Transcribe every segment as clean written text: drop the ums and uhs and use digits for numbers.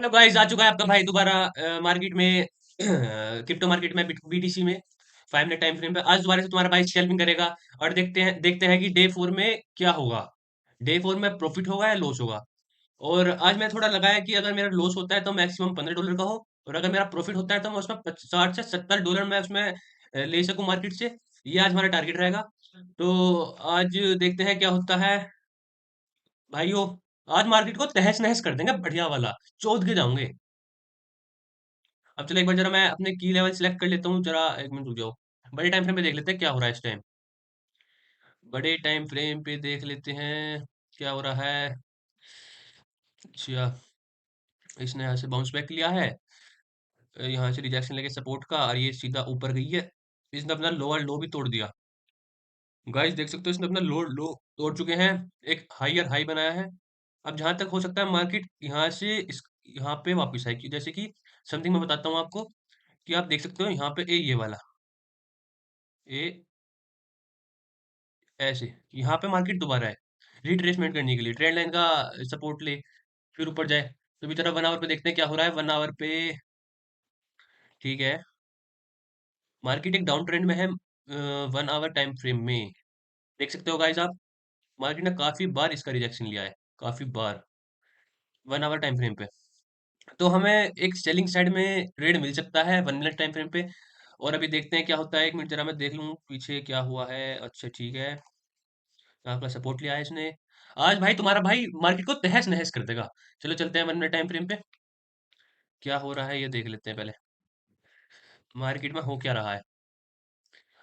Hello guys, आ चुका है आपका भाई दोबारा मार्केट में क्रिप्टो मार्केट में बीटीसी में 5 मिनट टाइम फ्रेम पे। आज दोबारा से तुम्हारा भाई स्कैल्पिंग करेगा और देखते हैं कि डे 4 में क्या होगा। डे 4 में प्रॉफिट होगा या लॉस होगा। और आज मैं थोड़ा लगाया कि अगर मेरा लॉस होता है तो मैक्सिमम $15 का हो, और अगर मेरा प्रॉफिट होता है तो मैं उसमें 60 से $70 मैं उसमें ले सकूं मार्केट से। ये आज हमारा टारगेट रहेगा। तो आज देखते हैं क्या होता है भाइयों। आज मार्केट को तहस नहस कर देंगे, बढ़िया वाला चौंध के जाओगे। अब चलो एक बार जरा मैं अपने की लेवल सिलेक्ट कर लेता हूँ। जरा एक मिनट रुक जाओ। बड़े टाइम फ्रेम पे देख लेते हैं क्या हो रहा है इस टाइम। बड़े टाइम फ्रेम पे देख लेते हैं क्या हो रहा है। अच्छा, इसने यहाँ से बाउंस बैक लिया है, यहाँ से रिजेक्शन लेके सपोर्ट का, और ये सीधा ऊपर गई है। इसने अपना लोअर लो भी तोड़ दिया। गाइस देख सकते हो, इसने अपना लोअर लो तोड़ चुके हैं, एक हायर हाई बनाया है। अब जहां तक हो सकता है मार्केट यहाँ से इस यहाँ पे वापस आएगी, जैसे कि समथिंग मैं बताता हूँ आपको कि आप देख सकते हो यहाँ पे ये वाला ए ऐसे यहाँ पे मार्केट दोबारा है रिट्रेसमेंट करने के लिए, ट्रेंड लाइन का सपोर्ट ले, फिर ऊपर जाए। तो अभी जरा 1 आवर पे देखते हैं क्या हो रहा है 1 आवर पे। ठीक है, मार्केट एक डाउन ट्रेंड में है 1 आवर टाइम फ्रेम में। देख सकते हो गाइस आप, मार्केट ने काफी बार इसका रिजेक्शन लिया है, काफी बार 1 आवर टाइम फ्रेम पे। तो हमें एक सेलिंग साइड में ट्रेड मिल सकता है 1 मिनट टाइम फ्रेम पे। और अभी देखते हैं क्या होता है। एक मिनट जरा मैं देख लूँ पीछे क्या हुआ है। अच्छा ठीक है, आपका सपोर्ट लिया है इसने। आज भाई तुम्हारा भाई मार्केट को तहस नहस कर देगा। चलो चलते हैं 1 मिनट टाइम फ्रेम पे, क्या हो रहा है ये देख लेते हैं पहले। मार्केट में हो क्या रहा है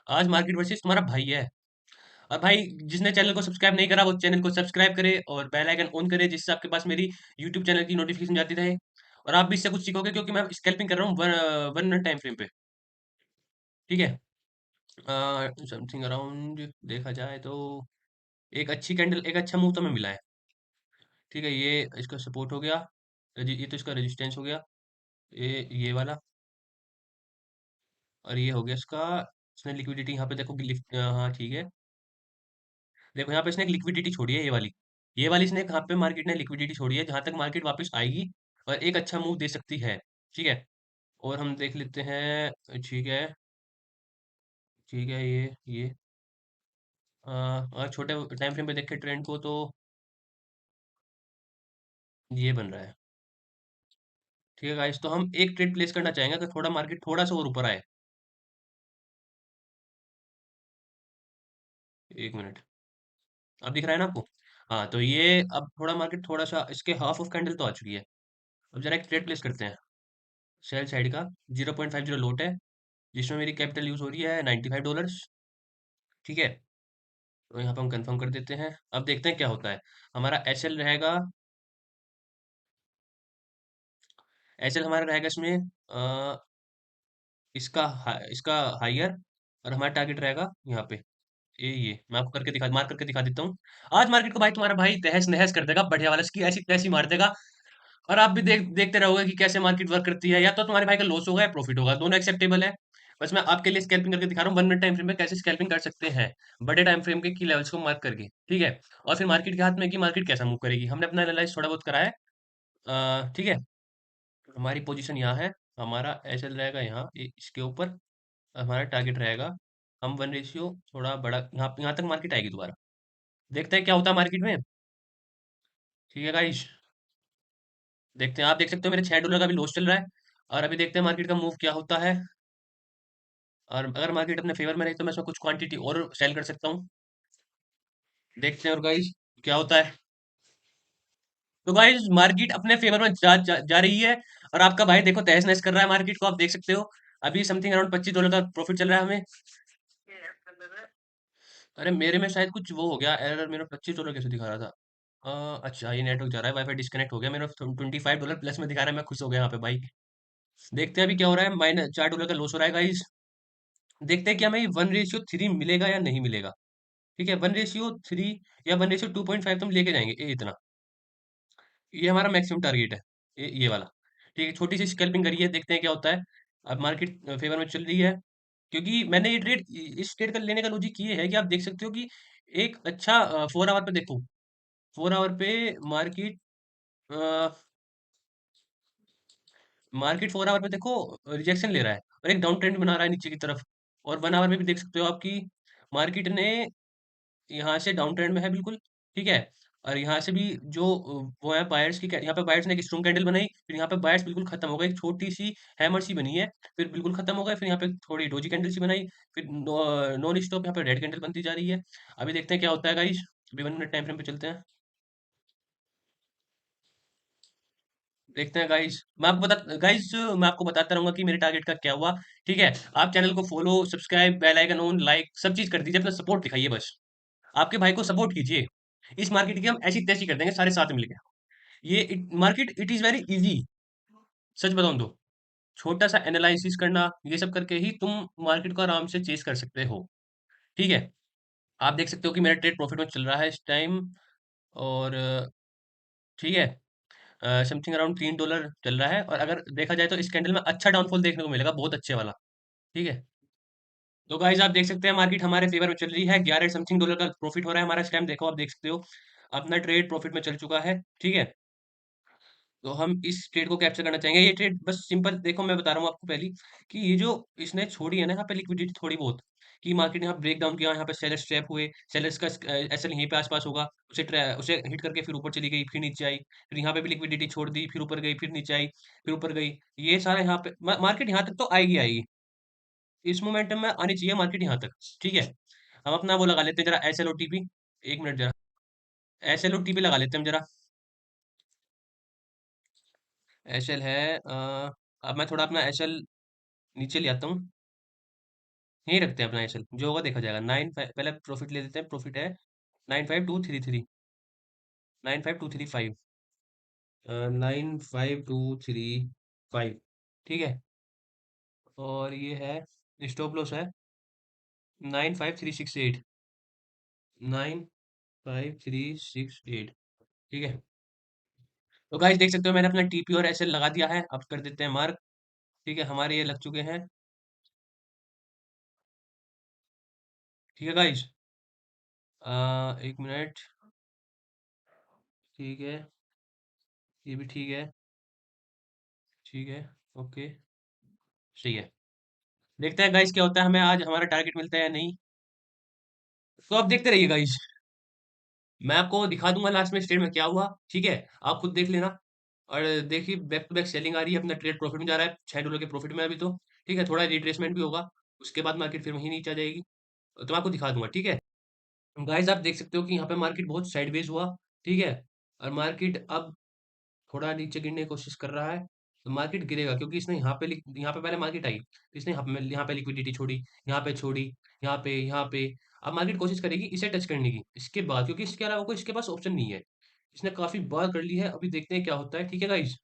आज। मार्केट वर्सेस तुम्हारा भाई है। और भाई जिसने चैनल को सब्सक्राइब नहीं करा वो चैनल को सब्सक्राइब करे और बेल आइकन ऑन करे, जिससे आपके पास मेरी यूट्यूब चैनल की नोटिफिकेशन जाती रहे। और आप भी इससे कुछ सीखोगे, क्योंकि मैं स्कैल्पिंग कर रहा हूँ 1 मिनट टाइम फ्रेम पे। ठीक है, समथिंग अराउंड देखा जाए तो एक अच्छी कैंडल, एक अच्छा मूव तो हमें मिला है। ठीक है, ये इसका सपोर्ट हो गया, ये तो इसका रेजिस्टेंस हो गया, ये वाला, और ये हो गया इसका। इसने लिक्विडिटी यहाँ पे देखो कि लिफ्ट, हाँ ठीक है। देखो यहाँ पे इसने एक लिक्विडिटी छोड़ी है, ये वाली इसने यहाँ पे मार्केट ने लिक्विडिटी छोड़ी है, जहां तक मार्केट वापस आएगी और एक अच्छा मूव दे सकती है। ठीक है, और हम देख लेते हैं। ठीक है, ठीक है, ये और छोटे टाइम फ्रेम पे देखे ट्रेंड को तो ये बन रहा है। ठीक है गाइस, तो हम एक ट्रेड प्लेस करना चाहेंगे कि थोड़ा मार्केट थोड़ा सा और ऊपर आए। 1 मिनट, अब दिख रहा है ना आपको। हाँ तो ये अब थोड़ा मार्केट थोड़ा सा इसके हाफ ऑफ कैंडल तो आ चुकी है। अब जरा एक ट्रेड प्लेस करते हैं सेल साइड का। 0.50 लोट है, जिसमें मेरी कैपिटल यूज हो रही है $95। ठीक है, तो यहाँ पे हम कंफर्म कर देते हैं। अब देखते हैं क्या होता है। हमारा एसएल रहेगा, एसएल हमारा रहेगा इसमें इसका हायर, और हमारा टारगेट रहेगा यहाँ पे। ये मैं आपको करके दिखा मार्क करके दिखा देता हूँ। आज मार्केट को भाई तुम्हारा भाई तहस नहस कर देगा, बढ़िया वाला इसकी ऐसी तैसी मार देगा। और आप भी देखते रहोगे कि कैसे मार्केट वर्क करती है। या तो तुम्हारे भाई का लॉस होगा या प्रॉफिट होगा, दोनों एक्सेप्टेबल है। बस मैं आपके लिए स्कैल्पिंग करके दिखा रहा हूँ 1 मिनट टाइम फ्रेम में कैसे स्कैल्पिंग कर सकते हैं, बड़े टाइम फ्रेम के की लेवल्स को मार्क करके। ठीक है, और फिर मार्केट के हाथ में कि मार्केट कैसा मूव करेगी। हमने अपना एनालाइज थोड़ा बहुत करा है। ठीक है, हमारी पोजीशन यहाँ है, हमारा एसएल रहेगा यहाँ इसके ऊपर, हमारा टारगेट रहेगा। हम 1 रेशियो थोड़ा बड़ा यहाँ तक मार्केट आएगी दोबारा। देखते हैं क्या होता है मार्केट में। ठीक है गाइस, देखते हैं। आप देख सकते हो मेरे $6 का भी लॉस चल रहा है। और अभी देखते हैं मार्केट का मूव क्या होता है। और अगर मार्केट अपने फेवर में रही तो मैं इसमें कुछ क्वांटिटी और सेल कर सकता हूँ। देखते हैं और गाइस क्या होता है। तो गाइस मार्केट अपने फेवर में जा रही है। और आपका भाई देखो तहस नहस कर रहा है मार्केट को, आप देख सकते हो। अभी समथिंग अराउंड $25 का प्रॉफिट चल रहा है हमें। अरे मेरे में शायद कुछ वो हो गया एरर, मेरा $25 कैसे दिखा रहा था। अच्छा, ये नेटवर्क जा रहा है, वाईफाई डिस्कनेक्ट हो गया, मेरा $25 प्लस में दिखा रहा है। मैं खुश हो गया यहाँ पे भाई। देखते हैं अभी क्या हो रहा है। -$4 का लॉस हो रहा है गाइस। देखते हैं कि हमें 1:3 मिलेगा या नहीं मिलेगा। ठीक है, 1:3 या 1:2.5 तुम लेके जाएंगे, ये इतना, ये हमारा मैक्सिमम टारगेट है, ये वाला। ठीक है, छोटी सी स्कैल्पिंग करी है, देखते हैं क्या होता है। अब मार्केट फेवर में चल रही है, क्योंकि मैंने ये ट्रेड, इस ट्रेड का लेने का लॉजिक ये है कि आप देख सकते हो कि एक अच्छा 4 आवर पे देखो, 4 आवर पे मार्केट मार्केट 4 आवर में देखो रिजेक्शन ले रहा है और एक डाउन ट्रेंड बना रहा है नीचे की तरफ। और 1 आवर में भी देख सकते हो आपकी मार्केट ने यहाँ से डाउन ट्रेंड में है बिल्कुल, ठीक है? और यहाँ से भी जो वो है बायर्स की यहाँ पे बायर्स ने एक स्ट्रॉन्ग कैंडल बनाई, फिर यहाँ पे बायर्स बिल्कुल खत्म हो गए, एक छोटी-सी हैमर सी बनी है, फिर बिल्कुल खत्म हो गए, फिर यहाँ पे थोड़ी डोजी कैंडल सी बनाई, फिर नॉन स्टॉप यहाँ पे रेड कैंडल बनती जा रही है। अभी देखते हैं क्या होता है गाइस, अभी 1 मिनट टाइम फ्रेम पे चलते हैं, देखते हैं गाइस। मैं आपको बताता रहूंगा कि मेरे टारगेट का क्या हुआ, ठीक है? आप चैनल को follow, subscribe, bell icon on, like सब चीज कर दीजिए, अपना सपोर्ट दिखाइए बस। आपके भाई को सपोर्ट कीजिए। इस मार्केट की हम ऐसी तैसी कर देंगे सारे साथ मिलके। ये market it is very easy, सच बताऊं तो। छोटा सा एनालिसिस करना, ये सब करके ही तुम मार्केट को आराम से चेस कर सकते हो, ठीक है? आप देख सकते हो कि मेरा ट्रेड प्रॉफिट में चल रहा है इस टाइम। और ठीक है, समथिंग अराउंड $3 चल रहा है। और अगर देखा जाए तो इस कैंडल में अच्छा डाउनफॉल देखने को मिलेगा, बहुत अच्छे वाला, ठीक है? तो गाइस आप देख सकते हैं मार्केट हमारे फेवर में चल रही है, 11 समथिंग डॉलर का प्रॉफिट हो रहा है हमारा इस टाइम। देखो आप देख सकते हो अपना ट्रेड प्रॉफिट में चल चुका है, ठीक है? तो हम इस ट्रेड को कैप्चर करना चाहेंगे। ये ट्रेड बस सिंपल देखो, मैं बता रहा हूँ आपको पहली कि ये जो इसने छोड़ी है ना यहाँ पे लिक्विडिटी थोड़ी बहुत, कि मार्केट ने यहाँ ब्रेक डाउन किया, यहाँ पे सेलर्स ट्रैप हुए, सेलर्स का एसएल यहीं पे आसपास होगा, उसे हिट करके फिर ऊपर चली गई, फिर नीचे आई, फिर यहाँ पे भी लिक्विडिटी छोड़ दी, फिर ऊपर गई, फिर नीचे आई, फिर ऊपर गई। ये सारा यहाँ पे मार्केट यहाँ तक तो आएगी आएगी, इस मोमेंटम में आनी चाहिए मार्केट यहाँ तक, ठीक है? हम अपना वो लगा लेते हैं जरा, S L O T P. एक मिनट जरा, S L O T P लगा लेते हैं हम जरा। एस एल है अब मैं थोड़ा अपना एस एल नीचे ले आता हूँ। यहीं रखते हैं अपना एस एल, जो होगा देखा जाएगा। 9 पहले प्रॉफिट ले लेते हैं, प्रॉफिट है 95233, 95235, ठीक है? और ये है स्टॉप लॉस है 95368, 95368, ठीक है? तो गाइस देख सकते हो मैंने अपना टीपी और एसएल लगा दिया है, अब कर देते हैं मार्क, ठीक है? हमारे ये लग चुके हैं, ठीक है गाइस? एक मिनट, ठीक है, ये भी ठीक है, ठीक है, ओके, सही है। देखते हैं गाइस क्या होता है, हमें आज हमारा टारगेट मिलता है या नहीं। तो आप देखते रहिए गाइस, मैं आपको दिखा दूंगा लास्ट में स्टेट में क्या हुआ, ठीक है? आप खुद देख लेना। और देखिए बैक टू बैक सेलिंग आ रही है, अपना ट्रेड प्रॉफिट में जा रहा है, $6 के प्रॉफिट में है अभी तो, ठीक है? थोड़ा रिट्रेसमेंट भी होगा, उसके बाद मार्केट फिर वहीं नीचे आ जाएगी, तो मैं आपको दिखा दूंगा, ठीक है? गाइस आप देख सकते हो कि यहाँ पे मार्केट बहुत साइडवेज हुआ, ठीक है? और मार्केट अब थोड़ा नीचे गिरने की कोशिश कर रहा है, तो मार्केट गिरेगा क्योंकि इसने यहाँ पे पहले मार्केट आई, तो इसने यहाँ पे लिक्विडिटी छोड़ी, यहाँ पे छोड़ी, यहाँ पे। अब मार्केट कोशिश करेगी इसे टच करने की, इसके बाद, क्योंकि इसके अलावा कोई इसके पास ऑप्शन नहीं है। इसने काफी बार कर ली है, अभी देखते हैं क्या होता है, ठीक है गाइस?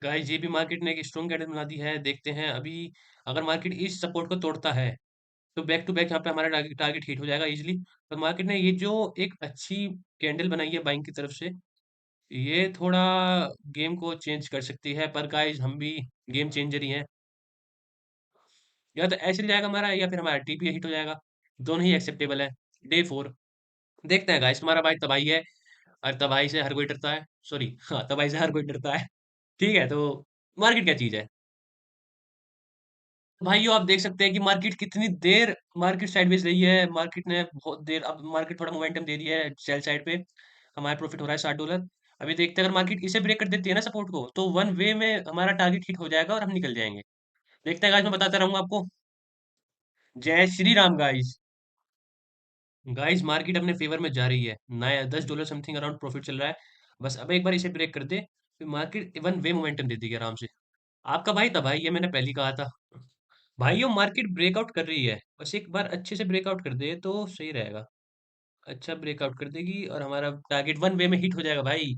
गाइस ये भी मार्केट ने एक स्ट्रॉन्ग कैंडल बना दी है, देखते हैं अभी। अगर मार्केट इस सपोर्ट को तोड़ता है तो बैक टू बैक यहाँ पे हमारा टारगेट टारगेट हिट हो जाएगा इजीली। पर मार्केट ने ये जो एक अच्छी कैंडल बनाई है बाइंग की तरफ से, ये थोड़ा गेम को चेंज कर सकती है। पर गाइस हम भी गेम चेंजर ही हैं, या तो ऐसे ही जाएगा हमारा, या फिर हमारा टीपी हिट हो जाएगा, दोनों ही एक्सेप्टेबल है। डे 4 देखते हैं गाइस, तुम्हारा भाई तबाही है, और तबाही से हर कोई डरता है, सॉरी हाँ, तबाही से हर कोई डरता है, ठीक है? तो मार्केट क्या चीज है भाइयों, आप देख सकते हैं कि मार्केट कितनी देर मार्केट साइडवेज रही है, मार्केट ने बहुत देर, अब मार्केट थोड़ा मोमेंटम दे दिया है सेल साइड पे, हमारा प्रॉफिट हो रहा है $60। अभी देखते हैं अगर मार्केट इसे ब्रेक कर देती है ना सपोर्ट को, तो वन वे में हमारा टारगेट हिट हो जाएगा और हम निकल जाएंगे। देखते हैं गाइस, मैं बताता रहूंगा आपको। जय Shri Ram guys. Guys market अपने फेवर में जा रही है, नया $10 समथिंग अराउंड प्रॉफिट चल रहा है। बस अब एक बार इसे ब्रेक कर दे, फिर मार्केट वन वे मोमेंटम दे देगी आराम से। आपका भाई तबाही है, मैंने पहले ही कहा था। भाइयों मार्केट ब्रेकआउट कर रही है, बस एक बार अच्छे से ब्रेकआउट कर दे तो सही रहेगा। अच्छा ब्रेकआउट कर देगी और हमारा टारगेट वन वे में हिट हो जाएगा भाई।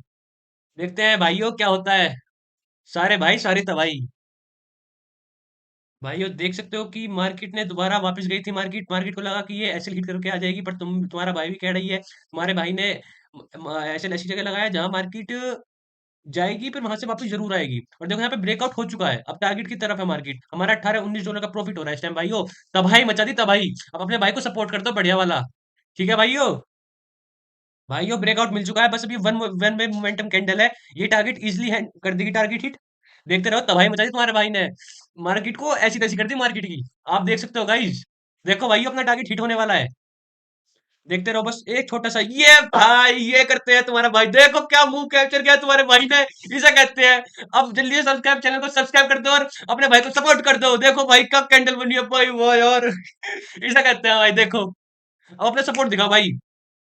देखते हैं भाइयों क्या होता है, सारे भाई सारी तबाही। भाइयों देख सकते हो कि मार्केट ने दोबारा वापस गई थी, मार्केट मार्केट को लगा कि ये ऐसे हिट करके आ जाएगी, पर तुम्हारा भाई भी कह रही है, तुम्हारे भाई ने ऐसे ऐसी जगह लगाया जहां मार्केट जाएगी, फिर वहां से वापस जरूर आएगी। और देखो यहाँ पे ब्रेकआउट हो चुका है, अब टारगेट की तरफ है मार्केट, हमारा $18-19 का प्रॉफिट हो रहा है इस टाइम भाइयों। तबाही मचा दी तबाही, अब अपने भाई को सपोर्ट करते हो बढ़िया वाला, ठीक है भाइयों? भाई यो ब्रेकआउट मिल चुका है, बस अभी वन वन में मोमेंटम कैंडल है। ये टारगेट इजिली कर देगी टारगेट हिट। देखते रहो, तबाही मचा दी तुम्हारे भाई ने। मार्केट को ऐसी तैसी कर दी मार्केट की। आप देख सकते हो गाइज। देखो भाई अपना टारगेट हिट होने वाला है। देखते रहो, बस एक छोटा सा ये भाई, ये करते हैं तुम्हारा भाई। देखो क्या मुंह कैप्चर किया तुम्हारे भाई ने। इसे कहते हैं। अब जल्दी से सब्सक्राइब, चैनल को सब्सक्राइब कर दो और अपने भाई को सपोर्ट कर दो। देखो भाई कब कैंडल बनी है भाई, वो यार। इसे कहते हैं भाई, देखो। अब अपना सपोर्ट दिखाओ भाई।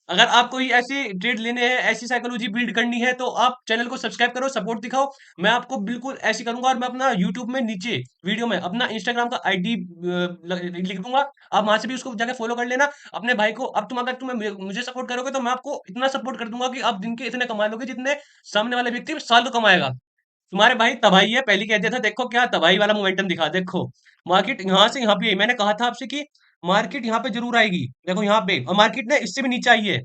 अगर आपको ही ऐसी ट्रेड लेने हैं, ऐसी साइकोलॉजी बिल्ड करनी है, तो आप चैनल को सब्सक्राइब करो, सपोर्ट दिखाओ। मैं आपको बिल्कुल ऐसी करूंगा, और मैं अपना यूट्यूब में नीचे वीडियो में अपना इंस्टाग्राम का आईडी लिख दूंगा। आप वहां से भी उसको जाकर फॉलो कर लेना। अपने भाई को, अब तुम, अगर तुम्हें मुझे सपोर्ट करोगे, तो मैं आपको इतना सपोर्ट कर दूंगा कि आप दिन के इतने कमा लोगे जितने सामने वाले व्यक्ति साल को कमाएगा। तुम्हारे भाई तबाही है, पहले कह दिया था। देखो क्या तबाही वाला मोमेंटम दिखा, देखो। मार्केट यहाँ से यहाँ पे मैंने कहा था आपसे कि मार्केट यहाँ पे जरूर आएगी। देखो यहाँ पे, और मार्केट ने इससे भी नीचे आई है।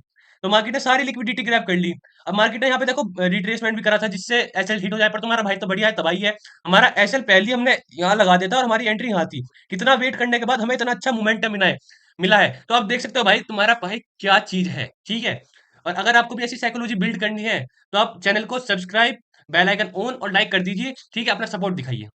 तो मार्केट ने सारी लिक्विडिटी ग्रैब कर ली। अब मार्केट ने यहाँ पे देखो रिट्रेसमेंट भी करा था, जिससे एसएल हिट हो जाए। पर तुम्हारा भाई तो बढ़िया है, तबाही है। हमारा एसएल पहले हमने यहाँ लगा देता और हमारी एंट्री यहाँ थी। कितना वेट करने के बाद हमें इतना अच्छा मोमेंटम मिला है। तो आप देख सकते हो भाई तुम्हारा भाई क्या चीज है, ठीक है। और अगर आपको भी ऐसी साइकोलॉजी बिल्ड करनी है, तो आप चैनल को सब्सक्राइब, बेल आइकन ऑन और लाइक कर दीजिए, ठीक है। अपना सपोर्ट दिखाइए।